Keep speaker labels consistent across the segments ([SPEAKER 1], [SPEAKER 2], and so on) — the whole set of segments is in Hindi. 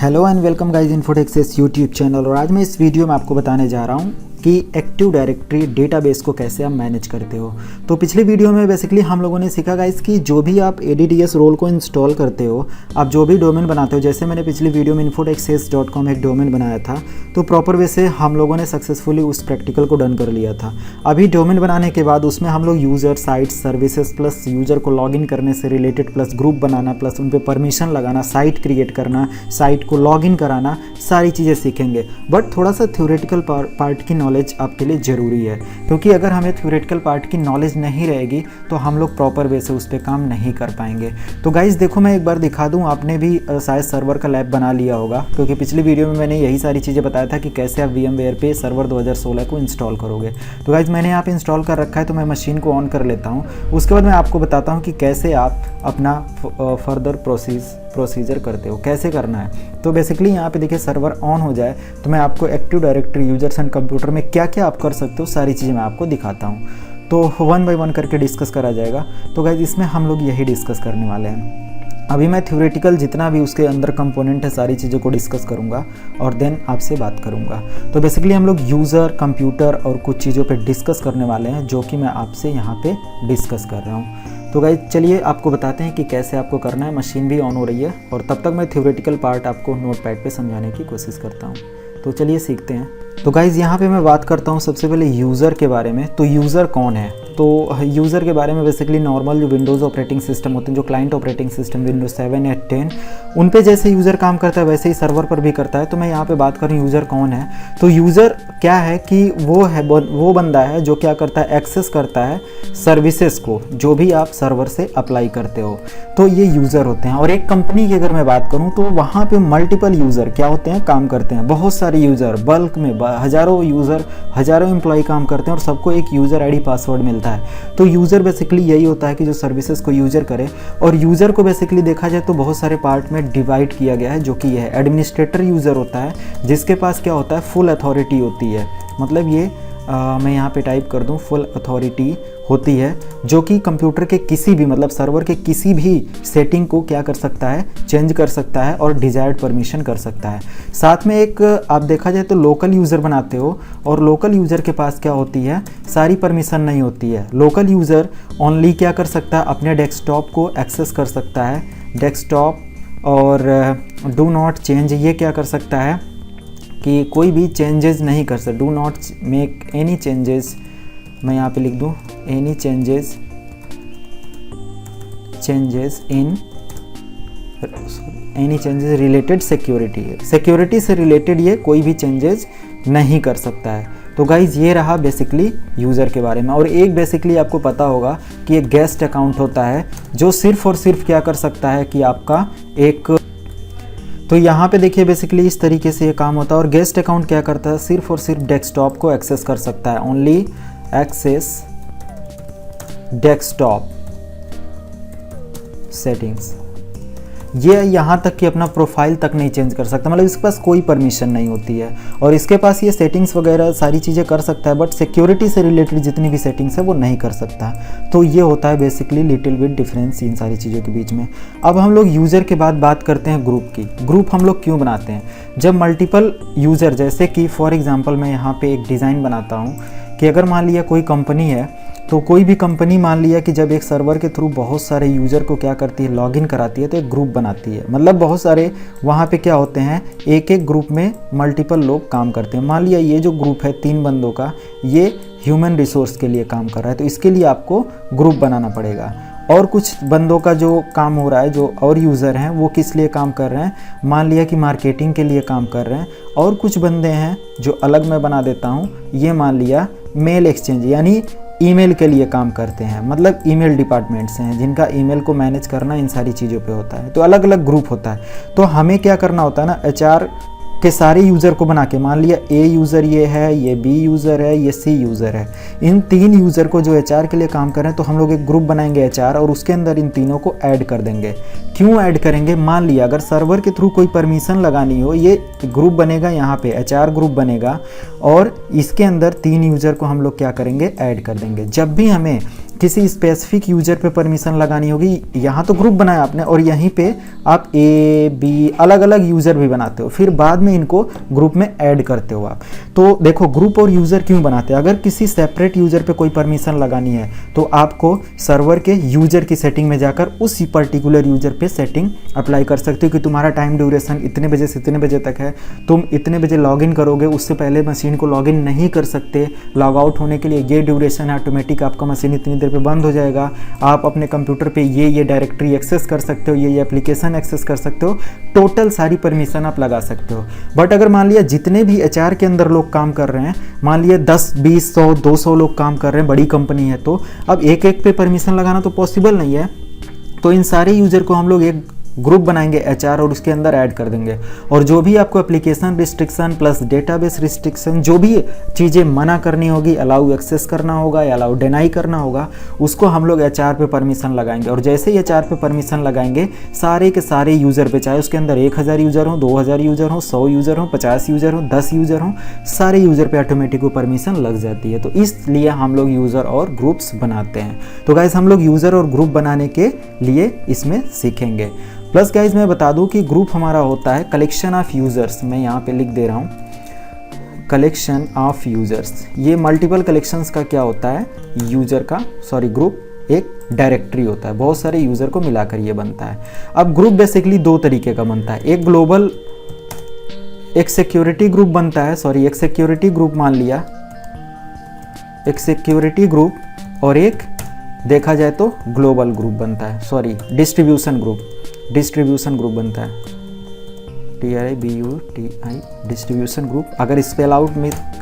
[SPEAKER 1] Hello and welcome guys Infotexes YouTube channel. और आज मैं इस वीडियो में आपको बताने जा रहा हूँ कि एक्टिव डायरेक्टरी डेटाबेस को कैसे आप मैनेज करते हो। तो पिछले वीडियो में बेसिकली हम लोगों ने सीखा गाइस कि जो भी आप ADDS रोल को इंस्टॉल करते हो, आप जो भी डोमेन बनाते हो, जैसे मैंने पिछली वीडियो में infotexes.com एक डोमेन बनाया था, तो प्रॉपर वे से हम लोगों ने सक्सेसफुली उस प्रैक्टिकल को डन कर लिया था। अभी डोमेन बनाने के बाद उसमें हम लोग user, site, services plus user को लॉगिन करने से रिलेटेड प्लस ग्रुप बनाना प्लस उन पर परमिशन लगाना, साइट क्रिएट करना, साइट को लॉगिन कराना, सारी चीज़ें सीखेंगे। बट थोड़ा सा थ्योरेटिकल पार्ट की नॉलेज आपके लिए ज़रूरी है, क्योंकि अगर हमें थ्योरेटिकल पार्ट की नॉलेज नहीं रहेगी तो हम लोग प्रॉपर वे से उस पर काम नहीं कर पाएंगे। तो गाइज़ देखो, मैं एक बार दिखा दूं, आपने भी शायद सर्वर का लैब बना लिया होगा, क्योंकि पिछली वीडियो में मैंने यही सारी चीज़ें बताया था कि कैसे आप VMware पे सर्वर 2016 को इंस्टॉल करोगे। तो गाइज़ मैंने यहाँ पे इंस्टॉल कर रखा है, तो मैं मशीन को ऑन कर लेता हूँ। उसके बाद मैं आपको बताता हूँ कि कैसे आप अपना फर्दर प्रोसीजर करते हो, कैसे करना है। तो बेसिकली यहाँ पे देखिए, सर्वर ऑन हो जाए तो मैं आपको active directory users and computer में क्या क्या आप कर सकते हो, सारी चीज़ें मैं आपको दिखाता हूँ। तो 1 बाय 1 करके डिस्कस करा जाएगा। तो गाइज इसमें हम लोग यही डिस्कस करने वाले हैं। अभी मैं थ्योरेटिकल जितना भी उसके अंदर कंपोनेंट है, सारी चीज़ों को डिस्कस करूँगा और देन आपसे बात करूँगा। तो बेसिकली हम लोग यूज़र, कंप्यूटर और कुछ चीज़ों पे डिस्कस करने वाले हैं, जो कि मैं आपसे यहाँ पे डिस्कस कर रहा हूँ। तो गाइज चलिए आपको बताते हैं कि कैसे आपको करना है। मशीन भी ऑन हो रही है और तब तक मैं थ्योरेटिकल पार्ट आपको नोटपैड पे समझाने की कोशिश करता हूँ। तो चलिए सीखते हैं। तो गाइज़ यहाँ पे मैं बात करता हूँ सबसे पहले यूज़र के बारे में। तो यूज़र कौन है? तो यूज़र के बारे में बेसिकली नॉर्मल जो विंडोज़ ऑपरेटिंग सिस्टम होते हैं, जो क्लाइंट ऑपरेटिंग सिस्टम विंडोज 7 या 10, उन पे जैसे यूज़र काम करता है वैसे ही सर्वर पर भी करता है। तो मैं यहाँ पे बात करूँ यूज़र कौन है, तो यूज़र क्या है कि वो बंदा है जो क्या करता है, एक्सेस करता है सर्विसेज को, जो भी आप सर्वर से अप्लाई करते हो। तो ये यूज़र होते हैं। और एक कंपनी की अगर मैं बात करूँ तो वहाँ पे मल्टीपल यूज़र क्या होते हैं, काम करते हैं। बहुत सारे यूज़र, बल्क में हज़ारों यूज़र, हज़ारों एम्प्लॉय काम करते हैं और सबको एक यूज़र ID पासवर्ड मिलता है। तो यूज़र बेसिकली यही होता है कि जो सर्विसेज को यूज़र करे। और यूज़र को बेसिकली देखा जाए तो बहुत सारे पार्ट में डिवाइड किया गया है, जो कि यह है एडमिनिस्ट्रेटर यूज़र होता है, जिसके पास क्या होता है, फुल अथॉरिटी होती है। मतलब ये मैं यहाँ पे टाइप कर दूँ, फुल अथॉरिटी होती है, जो कि कंप्यूटर के किसी भी, मतलब सर्वर के किसी भी सेटिंग को क्या कर सकता है, चेंज कर सकता है और डिजायर्ड परमिशन कर सकता है। साथ में एक आप देखा जाए तो लोकल यूज़र बनाते हो, और लोकल यूज़र के पास क्या होती है, सारी परमिशन नहीं होती है। लोकल यूज़र ओनली क्या कर सकता है, अपने डेस्कटॉप को एक्सेस कर सकता है, डेस्कटॉप। और डू नॉट चेंज, ये क्या कर सकता है कि कोई भी चेंजेस नहीं कर सकता, do not make any changes. मैं यहाँ पे लिख दूँ एनी चेंजेस रिलेटेड सिक्योरिटी से रिलेटेड ये कोई भी चेंजेस नहीं कर सकता है। तो गाइज ये रहा बेसिकली यूज़र के बारे में। और एक बेसिकली आपको पता होगा कि एक गेस्ट अकाउंट होता है, जो सिर्फ और सिर्फ क्या कर सकता है कि आपका एक, तो यहाँ पे देखिए बेसिकली इस तरीके से ये काम होता है। और गेस्ट अकाउंट क्या करता है, सिर्फ और सिर्फ डेस्कटॉप को एक्सेस कर सकता है, ओनली एक्सेस डेस्कटॉप सेटिंग्स। ये यहाँ तक कि अपना प्रोफाइल तक नहीं चेंज कर सकता, मतलब इसके पास कोई परमिशन नहीं होती है। और इसके पास ये सेटिंग्स वगैरह सारी चीज़ें कर सकता है, बट सिक्योरिटी से रिलेटेड जितनी भी सेटिंग्स है वो नहीं कर सकता। तो ये होता है basically little bit difference in सारी चीज़ों के बीच में। अब हम लोग यूज़र के बाद बात करते हैं ग्रुप की। ग्रुप हम लोग क्यों बनाते हैं? जब मल्टीपल यूज़र, जैसे कि फॉर एग्जाम्पल मैं यहाँ पर एक डिज़ाइन बनाता हूँ कि अगर मान लिया कोई कंपनी है, तो कोई भी कंपनी मान लिया कि जब एक सर्वर के थ्रू बहुत सारे यूज़र को क्या करती है, लॉगिन कराती है, तो एक ग्रुप बनाती है। मतलब बहुत सारे वहाँ पे क्या होते हैं, एक एक ग्रुप में मल्टीपल लोग काम करते हैं। मान लिया ये जो ग्रुप है 3 बंदों का, ये ह्यूमन रिसोर्स के लिए काम कर रहा है, तो इसके लिए आपको ग्रुप बनाना पड़ेगा। और कुछ बंदों का जो काम हो रहा है, जो और यूज़र हैं, वो किस लिए काम कर रहे हैं, मान लिया कि मार्केटिंग के लिए काम कर रहे हैं। और कुछ बंदे हैं जो अलग मैं बना देता हूँ, ये मान लिया मेल एक्सचेंज यानी ईमेल के लिए काम करते हैं, मतलब ईमेल डिपार्टमेंट्स हैं जिनका ईमेल को मैनेज करना इन सारी चीज़ों पे होता है। तो अलग अलग ग्रुप होता है। तो हमें क्या करना होता है ना, HR के सारे यूज़र को बना के, मान लिया A यूज़र ये है, ये B यूज़र है, ये C यूज़र है, इन 3 यूज़र को जो HR के लिए काम कर रहे हैं, तो हम लोग एक ग्रुप बनाएंगे HR, और उसके अंदर इन तीनों को ऐड कर देंगे। क्यों ऐड करेंगे? मान लिया अगर सर्वर के थ्रू कोई परमिशन लगानी हो, ये ग्रुप बनेगा, यहाँ पे HR ग्रुप बनेगा, और इसके अंदर 3 यूज़र को हम लोग क्या करेंगे, ऐड कर देंगे। जब भी हमें किसी स्पेसिफिक यूजर पे परमिशन लगानी होगी। यहाँ तो ग्रुप बनाया आपने और यहीं पे आप ए बी अलग अलग यूज़र भी बनाते हो, फिर बाद में इनको ग्रुप में ऐड करते हो आप। तो देखो ग्रुप और यूज़र क्यों बनाते हैं, अगर किसी सेपरेट यूज़र पे कोई परमिशन लगानी है तो आपको सर्वर के यूज़र की सेटिंग में जाकर उस पर्टिकुलर यूज़र पे सेटिंग अप्लाई कर सकते हो कि तुम्हारा टाइम ड्यूरेशन इतने बजे से इतने बजे तक है, तुम इतने बजे लॉगिन करोगे, उससे पहले मशीन को लॉगिन नहीं कर सकते, लॉग आउट होने के लिए ये ड्यूरेशन है, ऑटोमेटिक आपका मशीन इतनी देर पे बंद हो जाएगा, आप अपने कंप्यूटर पे ये डायरेक्टरी एक्सेस कर सकते हो, ये एप्लीकेशन एक्सेस कर सकते हो, टोटल सारी परमिशन आप लगा सकते हो। बट अगर मान लिया जितने भी एचआर के अंदर लोग काम कर रहे हैं, मान लिया 10 20 100 200 लोग काम कर रहे हैं, बड़ी कंपनी है, तो अब एक एक पे परमिशन लगाना तो पॉसिबल नहीं है। तो इन सारे यूजर को हम लोग एक ग्रुप बनाएंगे एचआर और उसके अंदर ऐड कर देंगे, और जो भी आपको application restriction plus database restriction जो भी चीज़ें मना करनी होगी, अलाउ एक्सेस करना होगा या अलाउ डिनाई करना होगा, उसको हम लोग एचआर पे परमिशन लगाएंगे। और जैसे ही एचआर पे परमिशन लगाएंगे, सारे के सारे यूज़र पे, चाहे उसके अंदर 1000 यूज़र हो, 2000 यूज़र हो, 100 यूज़र हो, 50 यूज़र हो, 10 यूज़र हो, सारे यूज़र पे ऑटोमेटिक वो परमिशन लग जाती है। तो इसलिए हम लोग यूज़र और ग्रुप्स बनाते हैं। तो गाइस हम लोग यूज़र और ग्रुप बनाने के लिए इसमें सीखेंगे। प्लस गाइज मैं बता दूं कि ग्रुप हमारा होता है कलेक्शन ऑफ यूज़र्स, मैं यहाँ पे लिख दे रहा हूँ कलेक्शन ऑफ यूज़र्स। ये मल्टीपल कलेक्शंस का क्या होता है, यूज़र का ग्रुप एक डायरेक्टरी होता है, बहुत सारे यूज़र को मिलाकर ये बनता है। अब ग्रुप बेसिकली दो तरीके का बनता है, एक ग्लोबल एक सिक्योरिटी ग्रुप बनता है, एक सिक्योरिटी ग्रुप मान लिया, एक सिक्योरिटी ग्रुप, और एक देखा जाए तो ग्लोबल ग्रुप बनता है, डिस्ट्रीब्यूशन ग्रुप बनता है, TRIBUTI डिस्ट्रीब्यूशन ग्रुप। अगर स्पेल आउट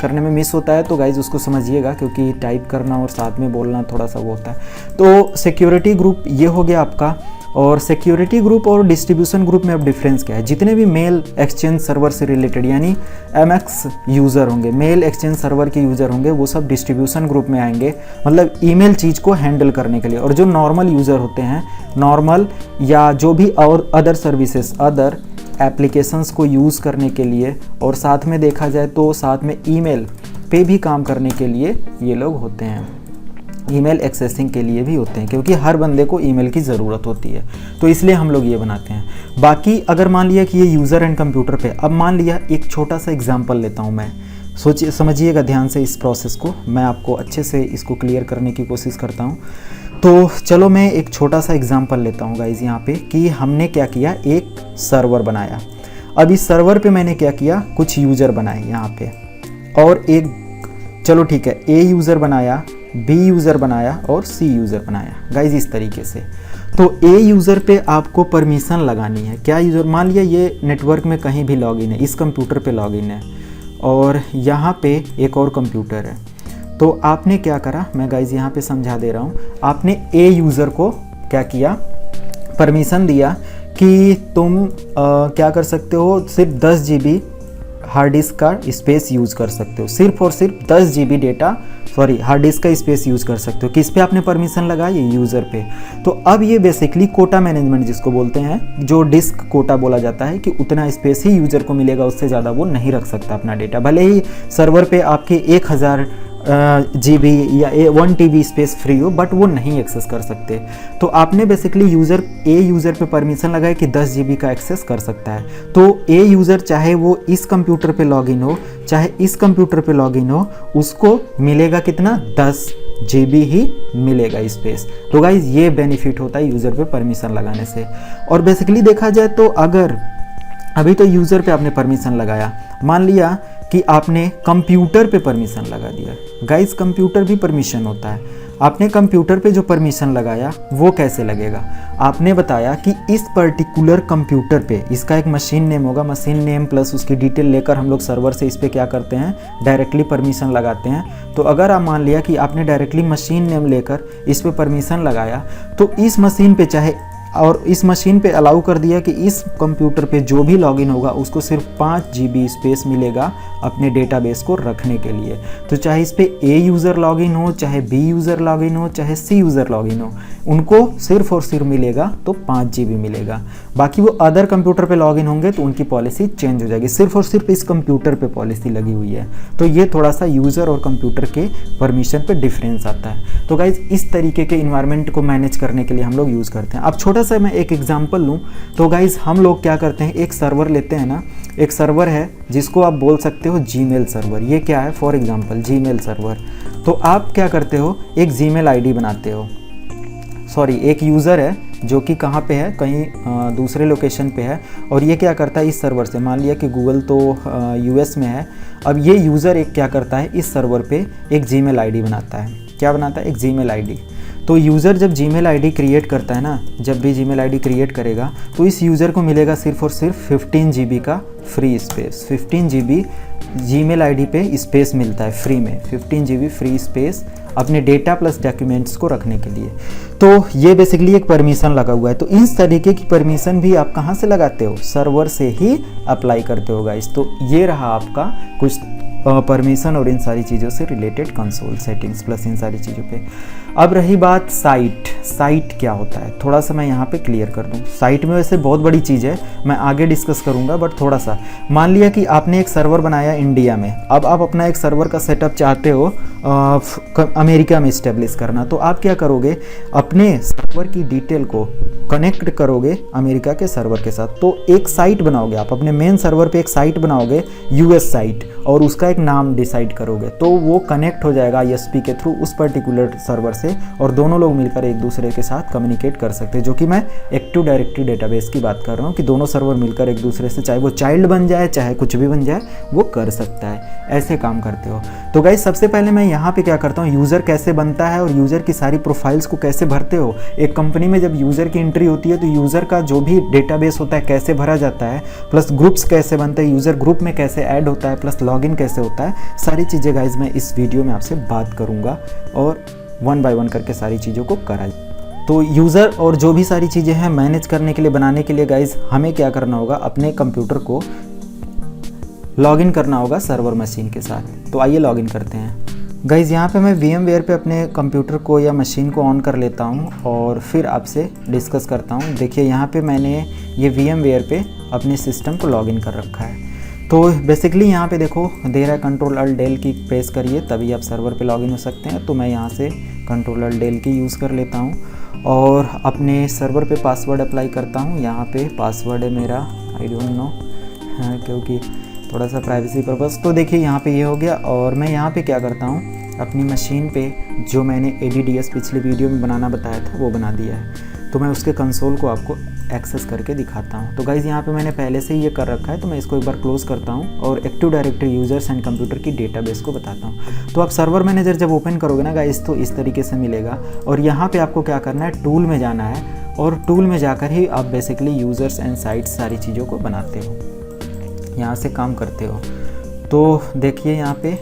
[SPEAKER 1] करने में मिस होता है तो गाइज उसको समझिएगा, क्योंकि टाइप करना और साथ में बोलना थोड़ा सा वो होता है। तो सिक्योरिटी ग्रुप ये हो गया आपका। और सिक्योरिटी ग्रुप और डिस्ट्रीब्यूशन ग्रुप में अब डिफरेंस क्या है, जितने भी मेल एक्सचेंज सर्वर से रिलेटेड यानी MX यूज़र होंगे, मेल एक्सचेंज सर्वर के यूज़र होंगे, वो सब डिस्ट्रीब्यूशन ग्रुप में आएंगे, मतलब ईमेल चीज़ को हैंडल करने के लिए। और जो नॉर्मल यूज़र होते हैं, नॉर्मल या जो भी और अदर सर्विसेज, अदर एप्लीकेशंस को यूज़ करने के लिए, और साथ में देखा जाए तो साथ में ईमेल पे भी काम करने के लिए ये लोग होते हैं, ईमेल एक्सेसिंग के लिए भी होते हैं, क्योंकि हर बंदे को ईमेल की ज़रूरत होती है, तो इसलिए हम लोग ये बनाते हैं। बाकी अगर मान लिया कि ये यूज़र एंड कंप्यूटर पे, अब मान लिया एक छोटा सा एग्जांपल लेता हूँ मैं, सोचिए समझिएगा ध्यान से इस प्रोसेस को, मैं आपको अच्छे से इसको क्लियर करने की कोशिश करता हूँ। तो चलो मैं एक छोटा सा एग्जांपल लेता हूँ गाइज यहाँ पे, कि हमने क्या किया, एक सर्वर बनाया। अब इस सर्वर पे मैंने क्या किया, कुछ यूज़र बनाए यहाँ पे, और एक चलो ठीक है, A यूज़र बनाया, B यूज़र बनाया और C यूज़र बनाया गाइज इस तरीके से। तो A यूज़र पे आपको परमिशन लगानी है, क्या यूज़र, मान लिया ये नेटवर्क में कहीं भी लॉगिन है, इस कंप्यूटर पे लॉगिन है और यहाँ पे एक और कंप्यूटर है। तो आपने क्या करा, मैं गाइज यहाँ पे समझा दे रहा हूँ, आपने A यूज़र को क्या किया, परमिशन दिया कि तुम क्या कर सकते हो, सिर्फ 10 GB हार्ड डिस्क का स्पेस यूज़ कर सकते हो, सिर्फ और सिर्फ 10 GB डेटा हार्ड डिस्क का स्पेस यूज़ कर सकते हो। किस पे आपने परमिशन लगाई, यूज़र पे। तो अब ये बेसिकली कोटा मैनेजमेंट जिसको बोलते हैं, जो डिस्क कोटा बोला जाता है, कि उतना स्पेस ही यूज़र को मिलेगा, उससे ज़्यादा वो नहीं रख सकता अपना डेटा। भले ही सर्वर पे आपके 1000 GB या 1 TB स्पेस फ्री हो, बट वो नहीं एक्सेस कर सकते। तो आपने बेसिकली A यूज़र पे परमिशन लगाया कि 10 GB का एक्सेस कर सकता है। तो A यूज़र चाहे वो इस कंप्यूटर पे लॉगिन हो, चाहे इस कंप्यूटर पे लॉगिन हो, उसको मिलेगा कितना, 10 GB ही मिलेगा स्पेस। तो गाइज ये बेनिफिट होता है यूज़र पे परमिशन लगाने से। और बेसिकली देखा जाए तो अगर अभी तो यूज़र पे आपने परमिशन लगाया, मान लिया कि आपने कंप्यूटर पे परमिशन लगा दिया, गाइस कंप्यूटर भी परमिशन होता है। आपने कंप्यूटर पे जो परमिशन लगाया वो कैसे लगेगा, आपने बताया कि इस पर्टिकुलर कंप्यूटर पे इसका एक मशीन नेम होगा, मशीन नेम प्लस उसकी डिटेल लेकर हम लोग सर्वर से इस पे क्या करते हैं, डायरेक्टली परमिशन लगाते हैं। तो अगर आप मान लिया कि आपने डायरेक्टली मशीन नेम लेकर इस पे परमिशन लगाया, तो इस मशीन पे चाहे और इस मशीन पे अलाउ कर दिया कि इस कंप्यूटर पे जो भी लॉगिन होगा उसको सिर्फ 5 GB स्पेस मिलेगा अपने डेटाबेस को रखने के लिए। तो चाहे इस पे A यूज़र लॉगिन हो, चाहे B यूज़र लॉगिन हो, चाहे C यूज़र लॉगिन हो, उनको सिर्फ और सिर्फ मिलेगा तो 5 GB मिलेगा। बाकी वो अदर कंप्यूटर पे लॉगिन होंगे तो उनकी पॉलिसी चेंज हो जाएगी। सिर्फ और सिर्फ इस कंप्यूटर पे पॉलिसी लगी हुई है। तो ये थोड़ा सा यूज़र और कंप्यूटर के परमिशन पे डिफरेंस आता है। तो गाइज इस तरीके के इन्वायरमेंट को मैनेज करने के लिए हम लोग यूज़ करते हैं। अब छोटा सा मैं एक एग्जांपल लूँ तो गाइज हम लोग क्या करते हैं, एक सर्वर लेते हैं ना, एक सर्वर है जिसको आप बोल सकते हो जीमेल सर्वर। ये क्या है, फॉर एग्जांपल जीमेल सर्वर। तो आप क्या करते हो, एक जीमेल आईडी बनाते हो, सॉरी एक यूज़र है जो कि कहाँ पे है, कहीं दूसरे लोकेशन पे है, और ये क्या करता है इस सर्वर से, मान लिया कि गूगल तो US में है। अब ये यूज़र एक क्या करता है, इस सर्वर पे एक जीमेल आईडी बनाता है। क्या बनाता है, एक जीमेल आईडी। तो यूज़र जब जीमेल आईडी क्रिएट करता है ना, जब भी जीमेल आईडी क्रिएट करेगा तो इस यूज़र को मिलेगा सिर्फ और सिर्फ 15 GB का free space. 15 GB Gmail ID पे स्पेस मिलता है फ्री में, 15 GB फ्री स्पेस अपने डेटा प्लस डॉक्यूमेंट्स को रखने के लिए। तो ये बेसिकली एक परमिशन लगा हुआ है। तो इस तरीके की परमिशन भी आप कहाँ से लगाते हो, सर्वर से ही अप्लाई करते हो गाइस। तो ये रहा आपका कुछ परमिशन और इन सारी चीज़ों से रिलेटेड कंसोल सेटिंग्स प्लस इन सारी चीज़ों पे। अब रही बात साइट क्या होता है, थोड़ा सा मैं यहाँ पे क्लियर कर दूँ। साइट में वैसे बहुत बड़ी चीज़ है, मैं आगे डिस्कस करूँगा, बट थोड़ा सा मान लिया कि आपने एक सर्वर बनाया इंडिया में। अब आप अपना एक सर्वर का सेटअप चाहते हो अमेरिका में इस्टेब्लिश करना। तो आप क्या करोगे, अपने सर्वर की डिटेल को कनेक्ट करोगे अमेरिका के सर्वर के साथ। तो एक साइट बनाओगे आप, अपने मेन सर्वर पे एक साइट बनाओगे US साइट, और उसका एक नाम डिसाइड करोगे। तो वो कनेक्ट हो जाएगा ISP के थ्रू उस पर्टिकुलर सर्वर से, और दोनों लोग मिलकर एक दूसरे के साथ कम्युनिकेट कर सकते हैं। जो कि मैं एक्टिव डायरेक्टरी डेटाबेस की बात कर रहा हूँ कि दोनों सर्वर मिलकर एक दूसरे से, चाहे वो चाइल्ड बन जाए चाहे कुछ भी बन जाए, वो कर सकता है। ऐसे काम करते हो। तो गाइस सबसे पहले मैं यहाँ पे क्या करता हूँ, यूज़र कैसे बनता है और यूज़र की सारी प्रोफाइल्स को कैसे भरते हो। एक कंपनी में जब यूज़र की एंट्री होती है तो यूज़र का जो भी डेटाबेस होता है कैसे भरा जाता है, प्लस ग्रुप्स कैसे बनते हैं, यूज़र ग्रुप में कैसे ऐड होता है, प्लस लॉगिन कैसे होता है, सारी चीज़ें गाइज मैं इस वीडियो में आपसे बात करूँगा और 1 बाय 1 करके सारी चीज़ों को करा। तो यूज़र और जो भी सारी चीज़ें हैं मैनेज करने के लिए, बनाने के लिए गाइज हमें क्या करना होगा, अपने कंप्यूटर को लॉगिन करना होगा सर्वर मशीन के साथ। तो आइए लॉगिन करते हैं गाइज़। यहाँ पे मैं VMware पे अपने कंप्यूटर को या मशीन को ऑन कर लेता हूँ और फिर आपसे डिस्कस करता हूँ। देखिए यहाँ पे मैंने ये VMware पे अपने सिस्टम को लॉगिन कर रखा है। तो बेसिकली यहाँ पे देखो दे रहा है Ctrl+Alt+Del की प्रेस करिए तभी आप सर्वर पे लॉगिन हो सकते हैं। तो मैं यहाँ से Ctrl+Alt+Del की यूज़ कर लेता हूँ और अपने सर्वर पे पासवर्ड अप्लाई करता हूँ। यहाँ पे पासवर्ड है मेरा, आई डोंट नो, क्योंकि थोड़ा सा प्राइवेसी पर्पस। तो देखिए यहाँ पे ये हो गया। और मैं यहाँ पे क्या करता हूँ, अपनी मशीन पे जो मैंने ADDS पिछले वीडियो में बनाना बताया था वो बना दिया है। तो मैं उसके कंसोल को आपको एक्सेस करके दिखाता हूँ। तो गाइज़ यहाँ पे मैंने पहले से ही ये कर रखा है, तो मैं इसको एक बार क्लोज़ करता हूँ और active directory users and computer की डेटाबेस को बताता हूँ। तो आप सर्वर मैनेजर जब ओपन करोगे ना गाइज़ तो इस तरीके से मिलेगा। और यहाँ पे आपको क्या करना है, टूल में जाना है और टूल में जाकर ही आप बेसिकली यूज़र्स एंड साइट्स सारी चीज़ों को बनाते हो, यहाँ से काम करते हो। तो देखिए यहाँ पे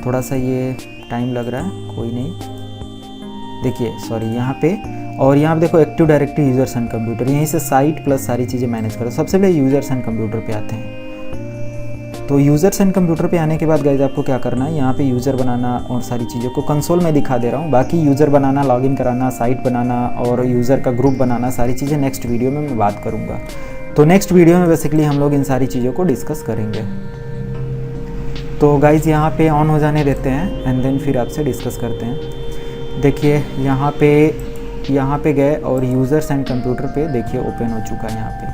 [SPEAKER 1] थोड़ा सा ये टाइम लग रहा है, कोई नहीं, देखिए सॉरी यहाँ पे। और यहाँ पे देखो active directory users and computer, यहीं से साइट प्लस सारी चीज़ें मैनेज करो। सबसे पहले यूज़र्स एंड कंप्यूटर पे आते हैं। तो यूज़र्स एंड कंप्यूटर पे आने के बाद गाइस आपको क्या करना है, यहाँ पे यूज़र बनाना और सारी चीज़ों को कंसोल में दिखा दे रहा हूँ। बाकी यूज़र बनाना, लॉगिन कराना, साइट बनाना और यूज़र का ग्रुप बनाना, सारी चीज़ें नेक्स्ट वीडियो में मैं बात करूँगा। तो नेक्स्ट वीडियो में बेसिकली हम लोग इन सारी चीज़ों को डिस्कस करेंगे। तो गाइज़ यहाँ पे ऑन हो जाने देते हैं एंड देन फिर आपसे डिस्कस करते हैं। देखिए यहाँ पे गए और यूज़र्स एंड कंप्यूटर पे देखिए ओपन हो चुका है यहाँ पे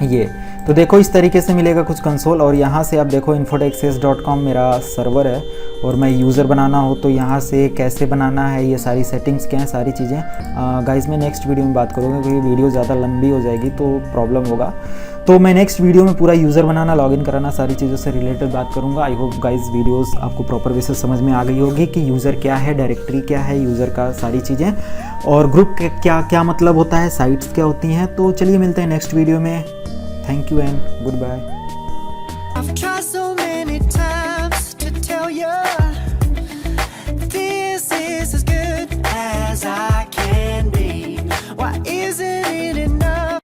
[SPEAKER 1] ये। तो देखो इस तरीके से मिलेगा कुछ कंसोल। और यहाँ से आप देखो info.access.com मेरा सर्वर है और मैं यूज़र बनाना हो तो यहाँ से कैसे बनाना है, ये सारी सेटिंग्स क्या हैं, सारी चीज़ें गाइज़ मैं नेक्स्ट वीडियो में बात करूँगा क्योंकि वीडियो ज़्यादा लंबी हो जाएगी तो प्रॉब्लम होगा। तो मैं नेक्स्ट वीडियो में पूरा यूज़र बनाना, लॉगिन कराना, सारी चीज़ों से रिलेटेड बात करूँगा। आई होप गाइज़ वीडियोस आपको प्रॉपर वे से समझ में आ गई होगी कि यूज़र क्या है, डायरेक्टरी क्या है, यूज़र का सारी चीज़ें, और ग्रुप क्या क्या मतलब होता है, साइट्स क्या होती हैं। तो चलिए मिलते हैं नेक्स्ट वीडियो में। Thank you and good bye.